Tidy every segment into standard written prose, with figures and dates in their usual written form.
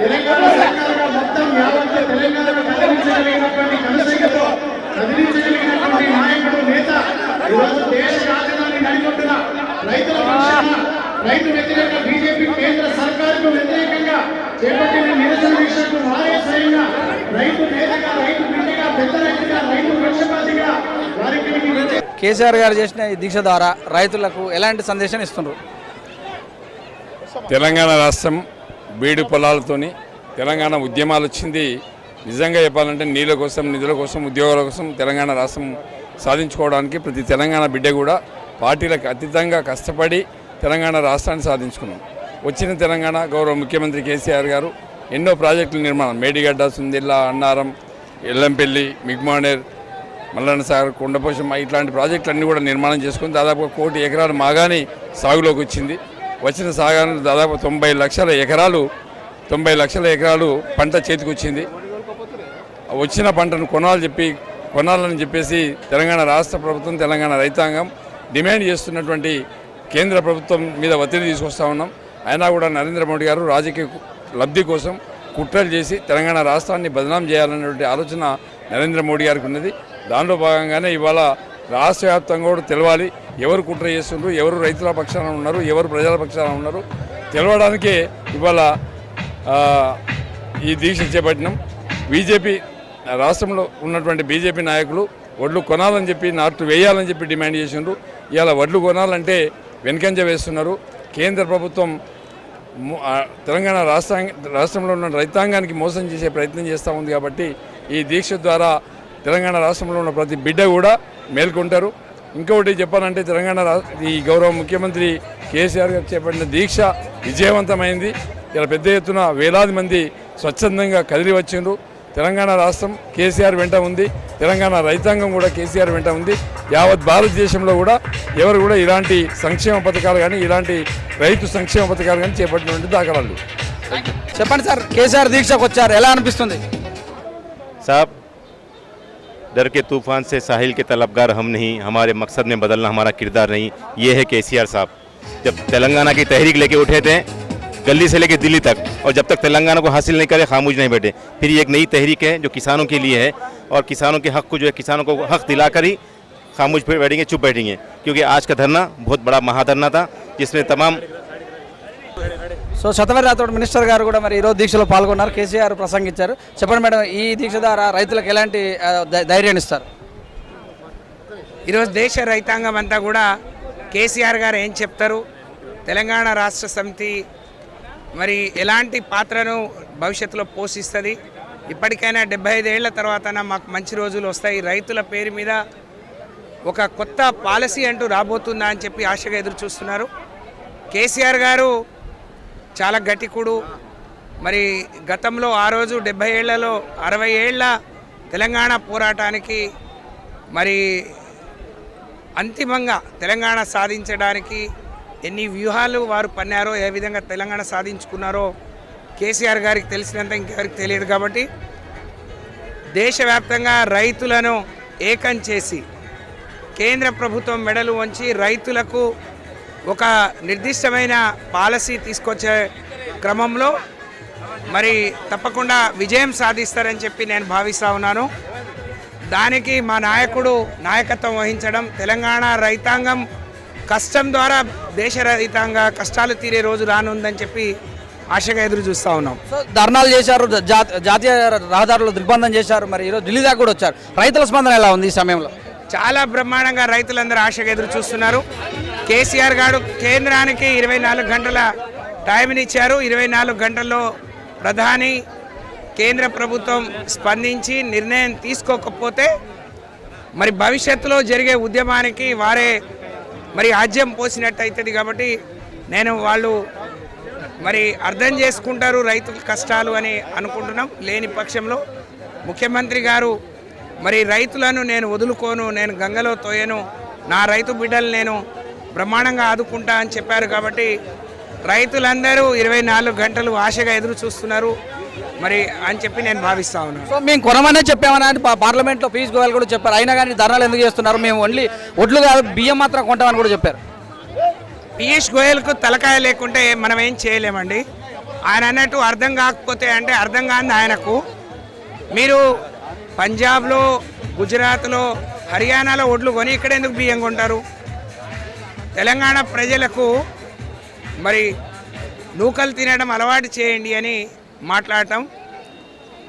తెలంగాణ సర్కారుగా మొత్తం యావత్తు తెలంగాణను కదిలించగలిగినటువంటి కనసంఖ్యతో కదిలించగలిగినటువంటి నాయకుడు నేత ఈరోజు దేశ రాజధాని నడిగొట్టున రైతుల పక్షాన రైతు వ్యతిరేక బీజేపీ కేంద్ర సర్కారుకు వ్యతిరేకంగా చేపట్టిన నిరసన దీక్షకు వారే స్వయంగా రైతు నేతగా రైతు బిడ్డగా పెద్ద రైతుగా రైతు పక్షపాతిగా వారికి కేసీఆర్ గారు చేసిన ఈ దీక్ష ద్వారా రైతులకు ఎలాంటి సందేశం ఇస్తున్నారు? తెలంగాణ రాష్ట్రం బీడు పొలాలతోని తెలంగాణ ఉద్యమాలు వచ్చింది. నిజంగా చెప్పాలంటే నీళ్ళ కోసం, నిధుల కోసం, ఉద్యోగాల కోసం తెలంగాణ రాష్ట్రం సాధించుకోవడానికి ప్రతి తెలంగాణ బిడ్డ కూడా పార్టీలకు అతీతంగా కష్టపడి తెలంగాణ రాష్ట్రాన్ని సాధించుకున్నాం. వచ్చిన తెలంగాణ గౌరవ ముఖ్యమంత్రి కేసీఆర్ గారు ఎన్నో ప్రాజెక్టుల నిర్మాణం, మేడిగడ్డ, సుందిల్లా, అన్నారం, ఎల్లంపల్లి, మిగ్మానేర్, మల్లన్న సాగర్, కొండపోశం ఇట్లాంటి ప్రాజెక్టులన్నీ కూడా నిర్మాణం చేసుకుని దాదాపుగా 1 కోటి ఎకరాలు మాగాని సాగులోకి వచ్చింది. వచ్చిన సాగాన్ని దాదాపు 90 లక్షల ఎకరాలు పంట చేతికి వచ్చింది. వచ్చిన పంటను కొనాలని చెప్పేసి తెలంగాణ రాష్ట్ర ప్రభుత్వం, తెలంగాణ రైతాంగం డిమాండ్ చేస్తున్నటువంటి కేంద్ర ప్రభుత్వం మీద ఒత్తిడి తీసుకొస్తా ఉన్నాం. అయినా కూడా నరేంద్ర మోడీ గారు రాజకీయ లబ్ధి కోసం కుట్రలు చేసి తెలంగాణ రాష్ట్రాన్ని బదనాం చేయాలనేటువంటి ఆలోచన నరేంద్ర మోడీ గారికి ఉన్నది. దానిలో భాగంగానే ఇవాళ రాష్ట్ర వ్యాప్తంగా కూడా తెలవాలి ఎవరు కుట్ర చేస్తున్నారు, ఎవరు రైతుల పక్షాన ఉన్నారు, ఎవరు ప్రజల పక్షాన ఉన్నారు తెలవడానికే ఇవాళ ఈ దీక్ష చేపట్టినాం. బీజేపీ రాష్ట్రంలో ఉన్నటువంటి బీజేపీ నాయకులు వడ్లు కొనాలని చెప్పి, నాటు వేయాలని చెప్పి డిమాండ్ చేసిండ్రు. ఇవాళ వడ్లు కొనాలంటే వెనుకంజ వేస్తున్నారు. కేంద్ర ప్రభుత్వం తెలంగాణ రాష్ట్రంలో ఉన్న రైతాంగానికి మోసం చేసే ప్రయత్నం చేస్తూ ఉంది. కాబట్టి ఈ దీక్ష ద్వారా తెలంగాణ రాష్ట్రంలో ఉన్న ప్రతి బిడ్డ కూడా మేల్కొంటారు. ఇంకొకటి చెప్పాలంటే తెలంగాణ ఈ గౌరవ ముఖ్యమంత్రి కేసీఆర్ గారు చేపట్టిన దీక్ష విజయవంతమైంది. ఇలా పెద్ద ఎత్తున వేలాది మంది స్వచ్ఛందంగా కదిలి వచ్చిండ్రు. తెలంగాణ రాష్ట్రం కేసీఆర్ వెంట ఉంది, తెలంగాణ రైతాంగం కూడా కేసీఆర్ వెంట ఉంది. యావత్ భారతదేశంలో కూడా ఎవరు కూడా ఇలాంటి సంక్షేమ పథకాలు కానీ, ఇలాంటి రైతు సంక్షేమ పథకాలు కానీ చేపట్టినటువంటి దాఖలాలు. చెప్పండి సార్, కేసీఆర్ దీక్షకు వచ్చారు, ఎలా అనిపిస్తుంది? साहब, डर के तूफान से साहिल के तलबगार हम नहीं, हमारे मकसद में बदलना हमारा किरदार नहीं, ये है केसीआर साहब। जब तेलंगाना की तहरीक लेके उठे थे गली से लेके दिल्ली तक, और जब तक तेलंगाना को हासिल नहीं करे खामोश नहीं बैठे। फिर ये एक नई तहरीक है जो किसानों के लिए है, और किसानों के हक़ को जो है किसानों को हक़ दिलाकर ही खामोश बैठेंगे, चुप बैठेंगे। क्योंकि आज का धरना बहुत बड़ा महाधरना था जिसमें तमाम సో సతవర్తి రాథోడ్ మినిస్టర్ గారు కూడా మరి ఈరోజు దీక్షలో పాల్గొన్నారు, కేసీఆర్ ప్రసంగించారు. చెప్పండి మేడం, ఈ దీక్ష ద్వారా రైతులకు ఎలాంటి ధైర్యాన్ని ఇస్తారు? ఈరోజు దేశ రైతాంగం అంతా కూడా కేసీఆర్ గారు ఏం చెప్తారు, తెలంగాణ రాష్ట్ర సమితి మరి ఎలాంటి పాత్రను భవిష్యత్తులో పోషిస్తుంది, ఇప్పటికైనా 75 ఏళ్ల తర్వాత మాకు మంచి రోజులు వస్తాయి, రైతుల పేరు మీద ఒక కొత్త పాలసీ అంటూ రాబోతుందా అని చెప్పి ఆశగా ఎదురు చూస్తున్నారు. కేసీఆర్ గారు చాలా గట్టికుడు. మరి గతంలో ఆ రోజు 70 ఏళ్లలో 60 ఏళ్ల తెలంగాణ పోరాటానికి మరి అంతిమంగా తెలంగాణ సాధించడానికి ఎన్ని వ్యూహాలు వారు పన్నారో, ఏ విధంగా తెలంగాణ సాధించుకున్నారో కేసీఆర్ గారికి తెలిసినంత ఇంకెవరికి తెలియదు. కాబట్టి దేశవ్యాప్తంగా రైతులను ఏకం చేసి కేంద్ర ప్రభుత్వం మెడలు వంచి రైతులకు ఒక నిర్దిష్టమైన పాలసీ తీసుకొచ్చే క్రమంలో మరి తప్పకుండా విజయం సాధిస్తారని చెప్పి నేను భావిస్తూ ఉన్నాను. దానికి మా నాయకుడు నాయకత్వం వహించడం, తెలంగాణ రైతాంగం కష్టం ద్వారా దేశ రైతాంగ కష్టాలు తీరే రోజు రానుందని చెప్పి ఆశగా ఎదురు చూస్తూ ఉన్నాం. సో ధర్నాలు చేశారు, జాతీయ రహదారులు దిగ్బంధం చేశారు, మరి ఈరోజు ఢిల్లీ దాకా కూడా వచ్చారు. రైతుల స్పందన ఎలా ఉంది ఈ సమయంలో? చాలా బ్రహ్మాండంగా రైతులందరూ ఆశగా ఎదురు చూస్తున్నారు. కేసీఆర్ గారు కేంద్రానికి 24 గంటల టైంని ఇచ్చారు. 24 గంటల్లో ప్రధాని కేంద్ర ప్రభుత్వం స్పందించి నిర్ణయం తీసుకోకపోతే మరి భవిష్యత్తులో జరిగే ఉద్యమానికి వారే మరి ఆజ్యం పోసినట్టు అవుతుంది. కాబట్టి వాళ్ళు మరి అర్థం చేసుకుంటారు రైతుల కష్టాలు అని అనుకుంటున్నాం. లేని పక్షంలో ముఖ్యమంత్రి గారు మరి రైతులను నేను వదులుకోను, నేను గంగలో తోయను, నా రైతు బిడ్డలు నేను బ్రహ్మాండంగా ఆదుకుంటా అని చెప్పారు. కాబట్టి రైతులందరూ 24 గంటలు ఆశగా ఎదురు చూస్తున్నారు మరి అని చెప్పి నేను భావిస్తా ఉన్నాను. సో మేము కొనమనే చెప్పామని అంటే పార్లమెంట్లో పీయూష్ గోయల్ కూడా చెప్పారు. అయినా కానీ ధర్నాలు ఎందుకు చేస్తున్నారు, మేము ఓన్లీ ఒడ్లు కాదు బియ్యం మాత్రం కొంటామని కూడా చెప్పారు. పీయూష్ గోయల్కు తలకాయ లేకుంటే మనం ఏం చేయలేమండి. ఆయన అన్నట్టు అర్థం కాకపోతే అంటే అర్థం కాని ఆయనకు మీరు పంజాబ్లో, గుజరాత్లో, హర్యానాలో ఒడ్లు కొని ఇక్కడ ఎందుకు బియ్యం కొంటారు? తెలంగాణ ప్రజలకు మరి నూకలు తినడం అలవాటు చేయండి అని మాట్లాడటం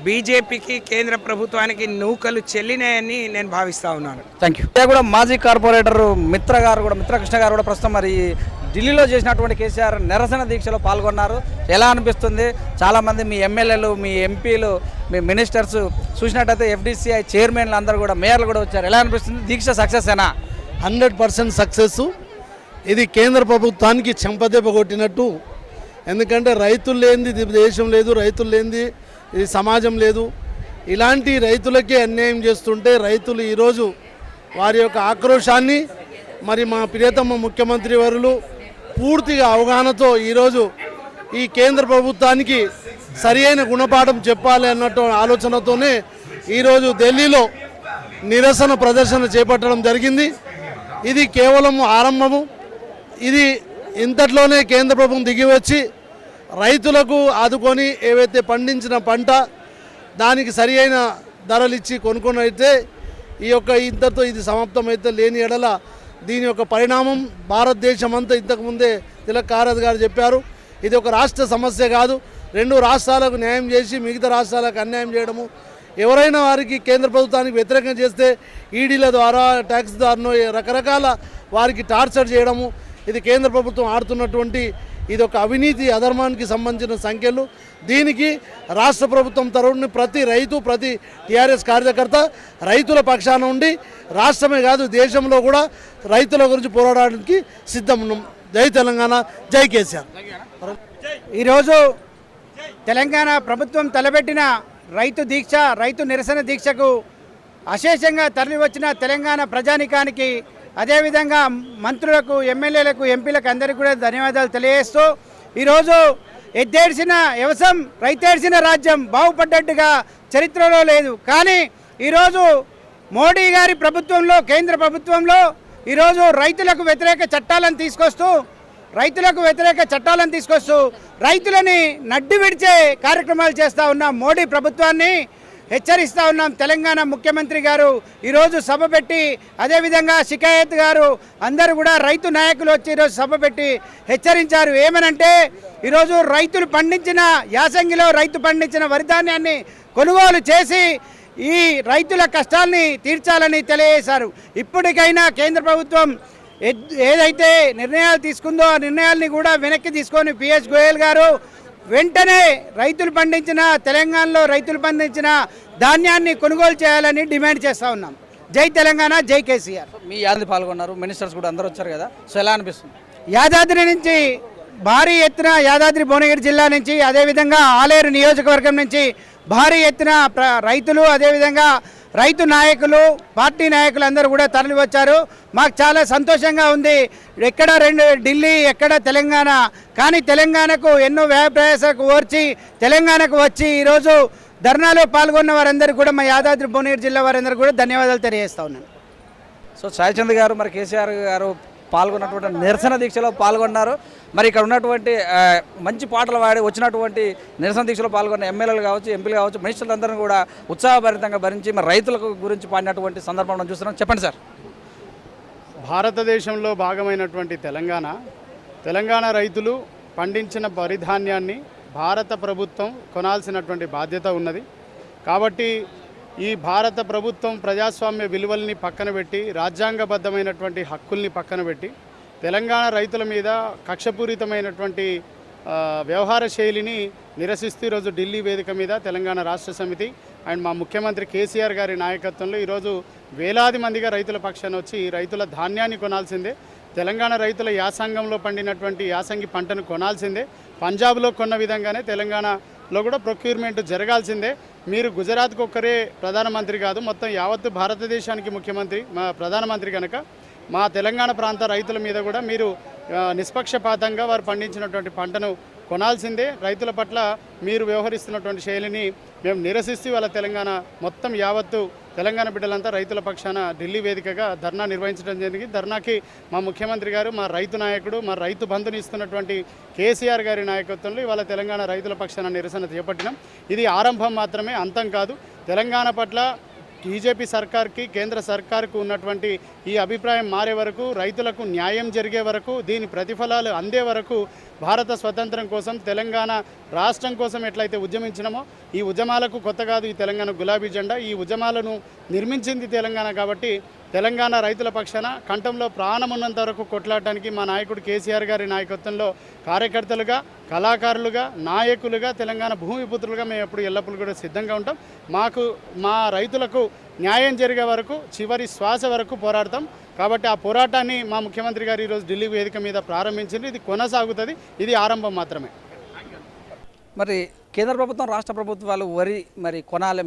బీజేపీకి, కేంద్ర ప్రభుత్వానికి నూకలు చెల్లినాయని నేను భావిస్తూ ఉన్నాను. Thank you. కూడా మాజీ కార్పొరేటర్ మిత్రకృష్ణ గారు కూడా ప్రస్తుతం మరి ఢిల్లీలో చేసినటువంటి కేసీఆర్ నిరసన దీక్షలో పాల్గొన్నారు. ఎలా అనిపిస్తుంది? చాలామంది మీ ఎమ్మెల్యేలు, మీ ఎంపీలు, మీ మినిస్టర్స్ చూసినట్టయితే FDCI చైర్మన్లు అందరూ కూడా, మేయర్లు కూడా వచ్చారు. ఎలా అనిపిస్తుంది? దీక్ష సక్సెస్ అయినా? 100% సక్సెస్. ఇది కేంద్ర ప్రభుత్వానికి చెంపదెబ్బ కొట్టినట్టు. ఎందుకంటే రైతులు లేనిది దేశం లేదు, రైతులు లేనిది ఇది సమాజం లేదు. ఇలాంటి రైతులకే అన్యాయం చేస్తుంటే రైతులు ఈరోజు వారి యొక్క ఆక్రోశాన్ని మరి మా ప్రియతమ ముఖ్యమంత్రి వర్యులు పూర్తిగా అవగాహనతో ఈరోజు ఈ కేంద్ర ప్రభుత్వానికి సరి అయిన గుణపాఠం చెప్పాలి అన్నట్టు ఆలోచనతోనే ఈరోజు ఢిల్లీలో నిరసన ప్రదర్శన చేపట్టడం జరిగింది. ఇది కేవలం ఆరంభము. ఇది ఇంతట్లోనే కేంద్ర ప్రభుత్వం దిగివచ్చి రైతులకు ఆదుకొని ఏవైతే పండించిన పంట దానికి సరి అయిన ధరలు ఇచ్చి కొనుక్కొని అయితే ఈ యొక్క ఇంతతో ఇది సమాప్తమైతే లేని ఎడల దీని యొక్క పరిణామం భారతదేశం అంతా ఇంతకుముందే తిలక్ కారత్ గారు చెప్పారు. ఇది ఒక రాష్ట్ర సమస్య కాదు. 2 రాష్ట్రాలకు న్యాయం చేసి మిగతా రాష్ట్రాలకు అన్యాయం చేయడము, ఎవరైనా వారికి కేంద్ర ప్రభుత్వానికి వ్యతిరేకం చేస్తే ఈడీల ద్వారా, ట్యాక్స్ ద్వారా రకరకాల వారికి టార్చర్ చేయడము, ఇది కేంద్ర ప్రభుత్వం ఆడుతున్నటువంటి ఇది ఒక అవినీతి, అధర్మానికి సంబంధించిన సంఖ్యలు. దీనికి రాష్ట్ర ప్రభుత్వం తరఫున ప్రతి రైతు, ప్రతి టీఆర్ఎస్ కార్యకర్త రైతుల పక్షాన ఉండి రాష్ట్రమే కాదు దేశంలో కూడా రైతుల గురించి పోరాడడానికి సిద్ధం ఉన్నాం. జై తెలంగాణ, జై కేసీఆర్. ఈరోజు తెలంగాణ ప్రభుత్వం తలపెట్టిన రైతు దీక్ష, రైతు నిరసన దీక్షకు అశేషంగా తరలివచ్చిన తెలంగాణ ప్రజానికానికి, అదేవిధంగా మంత్రులకు, ఎమ్మెల్యేలకు, ఎంపీలకు అందరికీ కూడా ధన్యవాదాలు తెలియజేస్తూ, ఈరోజు ఎద్దేడ్చిన వ్యవసాయం, రైతేడ్చిన రాజ్యం బాగుపడ్డట్టుగా చరిత్రలో లేదు. కానీ ఈరోజు మోడీ గారి ప్రభుత్వంలో, కేంద్ర ప్రభుత్వంలో ఈరోజు రైతులకు వ్యతిరేక చట్టాలను తీసుకొస్తూ రైతులని నడ్డి విడిచే కార్యక్రమాలు చేస్తూ ఉన్న మోడీ ప్రభుత్వాన్ని హెచ్చరిస్తూ ఉన్నాం. తెలంగాణ ముఖ్యమంత్రి గారు ఈరోజు సభ పెట్టి, అదేవిధంగా షికాయత్ గారు అందరూ కూడా రైతు నాయకులు వచ్చి ఈరోజు సభ పెట్టి హెచ్చరించారు. ఏమనంటే ఈరోజు రైతులు పండించిన యాసంగిలో రైతు పండించిన వరిధాన్యాన్ని కొనుగోలు చేసి ఈ రైతుల కష్టాల్ని తీర్చాలని తెలియజేశారు. ఇప్పటికైనా కేంద్ర ప్రభుత్వం ఏదైతే నిర్ణయాలు తీసుకుందో ఆ నిర్ణయాల్ని కూడా వెనక్కి తీసుకొని పీయూష్ గోయల్ గారు వెంటనే రైతులు పండించిన, తెలంగాణలో రైతులు పండించిన ధాన్యాన్ని కొనుగోలు చేయాలని డిమాండ్ చేస్తూ ఉన్నాం. జై తెలంగాణ, జై కేసీఆర్. మీ యాదాద్రి పాల్గొన్నారు, మినిస్టర్స్ కూడా అందరూ వచ్చారు కదా, సో ఎలా అనిపిస్తుంది? యాదాద్రి నుంచి భారీ ఎత్తున, యాదాద్రి భువనగిరి జిల్లా నుంచి, అదేవిధంగా ఆలేరు నియోజకవర్గం నుంచి భారీ ఎత్తున రైతులు, అదేవిధంగా రైతు నాయకులు, పార్టీ నాయకులు అందరూ కూడా తరలి వచ్చారు. మాకు చాలా సంతోషంగా ఉంది. ఎక్కడ ఢిల్లీ, ఎక్కడ తెలంగాణ, కానీ తెలంగాణకు ఎన్నో వ్యయ ప్రయాసాలకు ఓర్చి తెలంగాణకు వచ్చి ఈరోజు ధర్నాలో పాల్గొన్న వారందరికీ కూడా, మా యాదాద్రి భువనగిరి జిల్లా వారందరూ కూడా ధన్యవాదాలు తెలియజేస్తా ఉన్నాను. సో సాయిచంద్ గారు, మరి కేసీఆర్ గారు పాల్గొన్నటువంటి నిరసన దీక్షలో పాల్గొన్నారు. మరి ఇక్కడ ఉన్నటువంటి మంచి పాటలు పాడి వచ్చినటువంటి నిరసన దీక్షలో పాల్గొన్న ఎమ్మెల్యేలు కావచ్చు, ఎంపీలు కావచ్చు, మినిస్టర్లు అందరినీ కూడా ఉత్సాహభరితంగా భరించి మరి రైతులకు గురించి పాడినటువంటి సందర్భం మనం చూస్తున్నాం. చెప్పండి సార్. భారతదేశంలో భాగమైనటువంటి తెలంగాణ రైతులు పండించిన వరిధాన్యాన్ని భారత ప్రభుత్వం కొనాల్సినటువంటి బాధ్యత ఉన్నది. కాబట్టి ఈ భారత ప్రభుత్వం ప్రజాస్వామ్య విలువల్ని పక్కన పెట్టి, రాజ్యాంగబద్ధమైనటువంటి హక్కుల్ని పక్కన పెట్టి తెలంగాణ రైతుల మీద కక్షపూరితమైనటువంటి వ్యవహార శైలిని నిరసిస్తూ ఈరోజు ఢిల్లీ వేదిక మీద తెలంగాణ రాష్ట్ర సమితి అండ్ మా ముఖ్యమంత్రి కేసీఆర్ గారి నాయకత్వంలో ఈరోజు వేలాది మందిగా రైతుల పక్షాన వచ్చి రైతుల ధాన్యాన్ని కొనాల్సిందే, తెలంగాణ రైతుల యాసంగంలో పండినటువంటి యాసంగి పంటను కొనాల్సిందే, పంజాబ్లో కొన్న విధంగానే తెలంగాణలో కూడా ప్రొక్యూర్మెంట్ జరగాల్సిందే. మీరు గుజరాత్కు ఒక్కరే ప్రధానమంత్రి కాదు, మొత్తం యావత్తు భారతదేశానికి ముఖ్యమంత్రి, మా ప్రధానమంత్రి కనుక మా తెలంగాణ ప్రాంత రైతుల మీద కూడా మీరు నిష్పక్షపాతంగా వారు పండించినటువంటి పంటను కొనాల్సిందే. రైతుల పట్ల మీరు వ్యవహరిస్తున్నటువంటి శైలిని మేము నిరసిస్తూ వాళ్ళ తెలంగాణ మొత్తం యావత్తు తెలంగాణ బిడ్డలంతా రైతుల పక్షాన ఢిల్లీ వేదికగా ధర్నా నిర్వహించడం జరిగింది. ధర్నాకి మా ముఖ్యమంత్రి గారు, మా రైతు నాయకుడు, మా రైతు బంధుని ఇస్తున్నటువంటి కేసీఆర్ గారి నాయకత్వంలో ఇవాళ తెలంగాణ రైతుల పక్షాన నిరసన చేపట్టినాం. ఇది ఆరంభం మాత్రమే, అంతం కాదు. తెలంగాణ పట్ల బీజేపీ సర్కార్కి, కేంద్ర సర్కార్కు ఉన్నటువంటి ఈ అభిప్రాయం మారే వరకు, రైతులకు న్యాయం జరిగే వరకు, దీని ప్రతిఫలాలు అందే వరకు భారత స్వతంత్రం కోసం, తెలంగాణ రాష్ట్రం కోసం ఎట్లయితే ఉద్యమించినామో, ఈ ఉద్యమాలకు కొత్త కాదు ఈ తెలంగాణ గులాబీ జెండా. ఈ ఉద్యమాలను నిర్మించింది తెలంగాణ కాబట్టి తెలంగాణ రైతుల పక్షాన కంఠంలో ప్రాణం ఉన్నంత వరకు కొట్లాడటానికి మా నాయకుడు కేసీఆర్ గారి నాయకత్వంలో కార్యకర్తలుగా, కళాకారులుగా, నాయకులుగా, తెలంగాణ భూమిపుత్రులుగా మేము ఎప్పుడు ఎల్లప్పుడూ కూడా సిద్ధంగా ఉంటాం. మా రైతులకు న్యాయం జరిగే వరకు, చివరి శ్వాస వరకు పోరాడతాం. కాబట్టి ఆ పోరాటాన్ని మా ముఖ్యమంత్రి గారు ఈరోజు ఢిల్లీ వేదిక మీద ప్రారంభించింది. ఇది కొనసాగుతుంది, ఇది ఆరంభం మాత్రమే. మరి కేంద్ర ప్రభుత్వం, రాష్ట్ర ప్రభుత్వాలు వరి మరి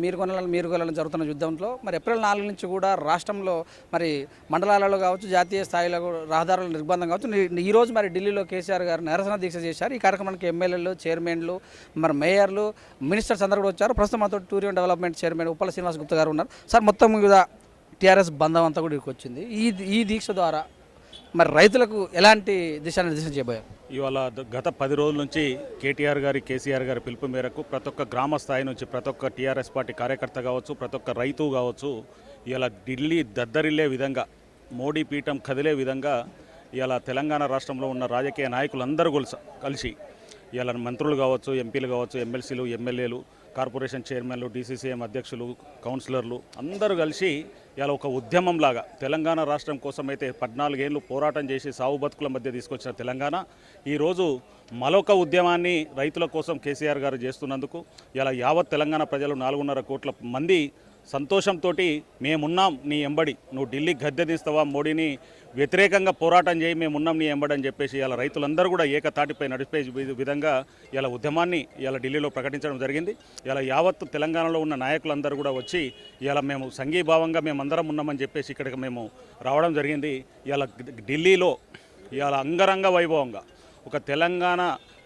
మీరు కొనాలని జరుగుతున్న యుద్ధంలో మరి ఏప్రిల్ 4 నుంచి కూడా రాష్ట్రంలో మరి మండలాలలో కావచ్చు, జాతీయ స్థాయిలో రహదారుల నిర్బంధం కావచ్చు. ఈరోజు మరి ఢిల్లీలో కేసీఆర్ గారు నిరసన దీక్ష చేశారు. ఈ కార్యక్రమానికి ఎమ్మెల్యేలు, చైర్మన్లు, మరి మేయర్లు, మినిస్టర్స్ అందరూ కూడా వచ్చారు. ప్రస్తుతం మాతో tourism development chairman Uppala Srinivas Gupta గారు ఉన్నారు. సార్, మొత్తం మీద టీఆర్ఎస్ బంధం అంతా కూడా ఇక్కడికి వచ్చింది. ఈ దీక్ష ద్వారా మరి రైతులకు ఎలాంటి దిశానిర్దేశం చేయబోయారు? ఇవాళ గత 10 రోజుల నుంచి కేటీఆర్ గారి, కేసీఆర్ గారి పిలుపు మేరకు ప్రతి ఒక్క గ్రామ స్థాయి నుంచి ప్రతి ఒక్క టీఆర్ఎస్ పార్టీ కార్యకర్త కావచ్చు, ప్రతి ఒక్క రైతు కావచ్చు, ఇలా ఢిల్లీ దద్దరిల్లే విధంగా, మోడీ పీఠం కదిలే విధంగా ఇలా తెలంగాణ రాష్ట్రంలో ఉన్న రాజకీయ నాయకులందరూ కలిసి ఇలా మంత్రులు కావచ్చు, ఎంపీలు కావచ్చు, ఎమ్మెల్సీలు, ఎమ్మెల్యేలు, కార్పొరేషన్ చైర్మన్లు, డీసీసీఎం అధ్యక్షులు, కౌన్సిలర్లు అందరూ కలిసి ఇలా ఒక ఉద్యమంలాగా తెలంగాణ రాష్ట్రం కోసం అయితే 14 ఏళ్ళు పోరాటం చేసి సావు బతుకుల మధ్య తీసుకొచ్చిన తెలంగాణ ఈరోజు మరొక ఉద్యమాన్ని రైతుల కోసం కేసీఆర్ గారు చేస్తున్నందుకు ఇలా యావత్ తెలంగాణ ప్రజలు 4.5 కోట్ల మంది సంతోషంతో మేమున్నాం నీ ఎంబడి, నువ్వు ఢిల్లీ గద్దె తీస్తావా, మోడీని వ్యతిరేకంగా పోరాటం చేయి, మేమున్నాం నీ ఎంబడి అని చెప్పేసి ఇలా రైతులందరూ కూడా ఏకతాటిపై నడిపే విధంగా ఇలా ఉద్యమాన్ని ఇలా ఢిల్లీలో ప్రకటించడం జరిగింది. ఇలా యావత్తు తెలంగాణలో ఉన్న నాయకులందరూ కూడా వచ్చి ఇలా మేము సంఘీభావంగా మేమందరం ఉన్నామని చెప్పేసి ఇక్కడికి మేము రావడం జరిగింది. ఇలా ఢిల్లీలో ఇలా అంగరంగ వైభవంగా ఒక తెలంగాణ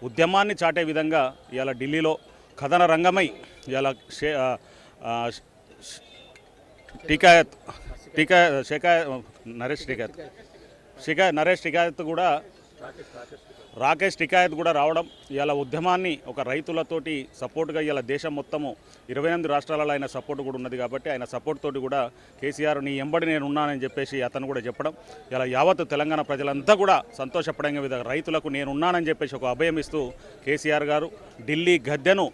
ఉద్యమాన్ని చాటే విధంగా ఇలా ఢిల్లీలో కథన రంగమై ఇలా నరేష్ టికాయత్ కూడా రాకేష్ టికాయత్ కూడా రావడం, ఇలా ఉద్యమాన్ని ఒక రైతులతోటి సపోర్ట్గా ఇలా దేశం మొత్తము 28 రాష్ట్రాలలో ఆయన సపోర్ట్ కూడా ఉన్నది కాబట్టి ఆయన సపోర్ట్ తోటి కూడా కేసీఆర్ నీ ఎంబడి నేను ఉన్నానని చెప్పేసి అతను కూడా చెప్పడం, ఇలా యావత్తు తెలంగాణ ప్రజలంతా కూడా సంతోషపడే విధంగా రైతులకు నేను ఉన్నానని చెప్పేసి ఒక అభయం ఇస్తూ కేసీఆర్ గారు ఢిల్లీ గద్దెను,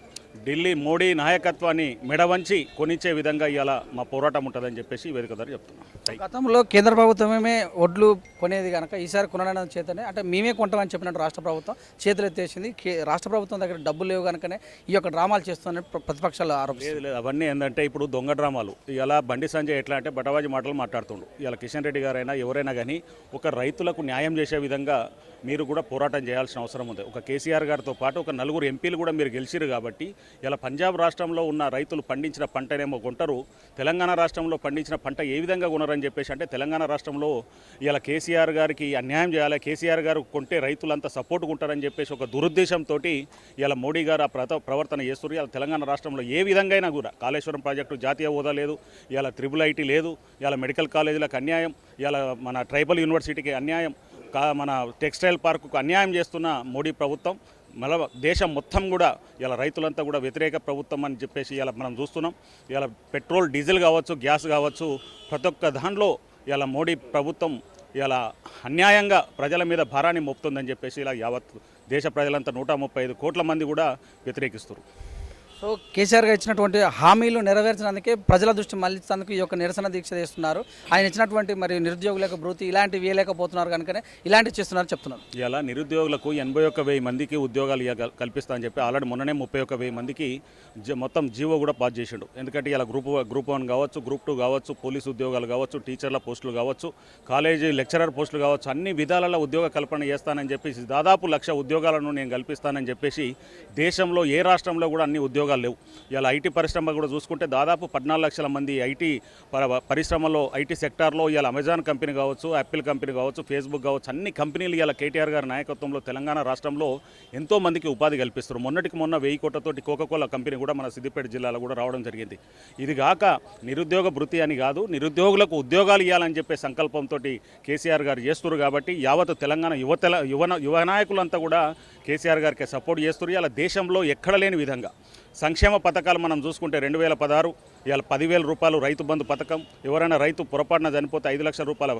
ఢిల్లీ మోడీ నాయకత్వాన్ని మెడవంచి కొనిచ్చే విధంగా ఇవాళ మా పోరాటం ఉంటుందని చెప్పేసి వేదిక ద్వారా చెప్తున్నాం. గతంలో కేంద్ర ప్రభుత్వమే ఒడ్లు కొనేది కనుక ఈసారి కొనడం చేతనే అంటే మేమే కొంటామని చెప్పినట్టు రాష్ట్ర ప్రభుత్వం చేతులు ఎత్తేసింది. రాష్ట్ర ప్రభుత్వం దగ్గర డబ్బులు లేవు కనుకనే ఈ యొక్క డ్రామాలు చేస్తున్న ప్రతిపక్షాలు ఆరోపిస్తుంది. లేదు, అవన్నీ ఏంటంటే ఇప్పుడు దొంగ డ్రామాలు. ఇలా బండి సంజయ్ ఎట్లా అంటే బటవాజీ మాటలు మాట్లాడుతుండు. ఇలా కిషన్ రెడ్డి గారైనా ఎవరైనా కానీ ఒక రైతులకు న్యాయం చేసే విధంగా మీరు కూడా పోరాటం చేయాల్సిన అవసరం ఉంది. ఒక కేసీఆర్ గారితో పాటు ఒక 4 ఎంపీలు కూడా మీరు గెలిచిరు కాబట్టి ఇలా పంజాబ్ రాష్ట్రంలో ఉన్న రైతులు పండించిన పంటనేమో కొంటారు, తెలంగాణ రాష్ట్రంలో పండించిన పంట ఏ విధంగా కొనరని చెప్పేసి అంటే తెలంగాణ రాష్ట్రంలో ఇలా కేసీఆర్ గారికి అన్యాయం చేయాలి, కేసీఆర్ గారు కొంటే రైతులంతా సపోర్ట్ ఉంటారని చెప్పేసి ఒక దురుద్దేశంతో ఇలా మోడీ గారు ఆ ప్రవర్తన చేస్తున్నారు. ఇలా తెలంగాణ రాష్ట్రంలో ఏ విధంగా అయినా కూడా కాళేశ్వరం ప్రాజెక్టు జాతీయ హోదా లేదు, ఇలా ట్రిపుల్ ఐటీ లేదు, ఇలా మెడికల్ కాలేజీలకు అన్యాయం, ఇలా మన ట్రైబల్ యూనివర్సిటీకి అన్యాయం, మన టెక్స్టైల్ పార్కుకు అన్యాయం చేస్తున్న మోడీ ప్రభుత్వం మళ్ళీ దేశం మొత్తం కూడా ఇలా రైతులంతా కూడా వ్యతిరేక ప్రభుత్వం అని చెప్పేసి ఇలా మనం చూస్తున్నాం. ఇలా పెట్రోల్, డీజిల్ కావచ్చు, గ్యాస్ కావచ్చు, ప్రతి ఒక్క దాంట్లో ఇలా మోడీ ప్రభుత్వం ఇలా అన్యాయంగా ప్రజల మీద భారాన్ని మోపుతుందని చెప్పేసి ఇలా యావత్ దేశ ప్రజలంతా 135 కోట్ల మంది కూడా వ్యతిరేకిస్తారు. సో కేసీఆర్ గారు ఇచ్చినటువంటి హామీలు నెరవేర్చడానికి ప్రజల దృష్టి మళ్లించేందుకు ఈ యొక్క నిరసన దీక్ష చేస్తున్నారు. ఆయన ఇచ్చినటువంటి మరి నిరుద్యోగులకు భృతి ఇలాంటివి వేయలేకపోతున్నారు కనుకనే ఇలాంటివి చేస్తున్నారు చెప్తున్నారు. ఇలా నిరుద్యోగులకు 81,000 మందికి ఉద్యోగాలు కల్పిస్తా అని చెప్పి ఆల్రెడీ మొన్ననే 31,000 మందికి మొత్తం జీవో కూడా పాస్ చేసిండు. ఎందుకంటే ఇలా గ్రూప్ 1 కావచ్చు, గ్రూప్ 2 కావచ్చు, పోలీసు ఉద్యోగాలు కావచ్చు, టీచర్ల పోస్టులు కావచ్చు, కాలేజీ లెక్చరర్ పోస్టులు కావచ్చు, అన్ని విధాలలో ఉద్యోగ కల్పన చేస్తానని చెప్పేసి దాదాపు 1,00,000 ఉద్యోగాలను నేను కల్పిస్తానని చెప్పేసి దేశంలో ఏ రాష్ట్రంలో కూడా అన్ని ఉద్యోగాలు ఉద్యోగాలు లేవు. ఇలా ఐటీ పరిశ్రమ కూడా చూసుకుంటే దాదాపు 14 లక్షల మంది ఐటీ పరిశ్రమలో ఐటీ సెక్టార్లో ఇలా అమెజాన్ కంపెనీ కావచ్చు, యాపిల్ కంపెనీ కావచ్చు, ఫేస్బుక్ కావచ్చు, అన్ని కంపెనీలు ఇలా కేటీఆర్ గారి నాయకత్వంలో తెలంగాణ రాష్ట్రంలో ఎంతో మందికి ఉపాధి కల్పిస్తారు. మొన్నటికి మొన్న 1000 కోట్లతోటి కోకోకోలా కంపెనీ కూడా మన సిద్దిపేట జిల్లాలో కూడా రావడం జరిగింది. ఇది కాక నిరుద్యోగ భృతి అని కాదు, నిరుద్యోగులకు ఉద్యోగాలు ఇవ్వాలని చెప్పే సంకల్పంతో కేసీఆర్ గారు చేస్తున్నారు. కాబట్టి యావత్ తెలంగాణ యువ నాయకులంతా కూడా కేసీఆర్ గారికి సపోర్ట్ చేస్తున్నారు. ఇలా దేశంలో ఎక్కడ లేని విధంగా సంక్షేమ పథకాలు మనం చూసుకుంటే 2016 ఇవాళ 10,000 రూపాయలు రైతు బంధు పథకం, ఎవరైనా రైతు పొరపాటున చనిపోతే 5 లక్షల రూపాయల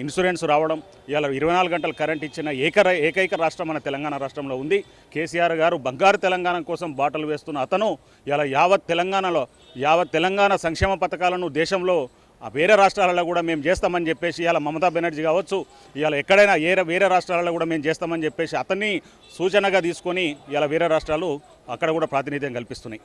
ఇన్సూరెన్స్ రావడం, ఇవాళ 24 గంటలు కరెంట్ ఇచ్చిన ఏకైక రాష్ట్రం మన తెలంగాణ రాష్ట్రంలో ఉంది. కేసీఆర్ గారు బంగారు తెలంగాణ కోసం బాటలు వేస్తున్న అతను ఇలా యావత్ తెలంగాణ సంక్షేమ పథకాలను దేశంలో వేరే రాష్ట్రాలలో కూడా మేము చేస్తామని చెప్పేసి ఇలా మమతా బెనర్జీ కావచ్చు, ఇలా ఎక్కడైనా వేరే రాష్ట్రాలలో కూడా మేము చేస్తామని చెప్పేసి అతన్ని సూచనగా తీసుకొని ఇలా వేరే రాష్ట్రాలు అక్కడ కూడా ప్రాతినిధ్యం కల్పిస్తున్నాయి.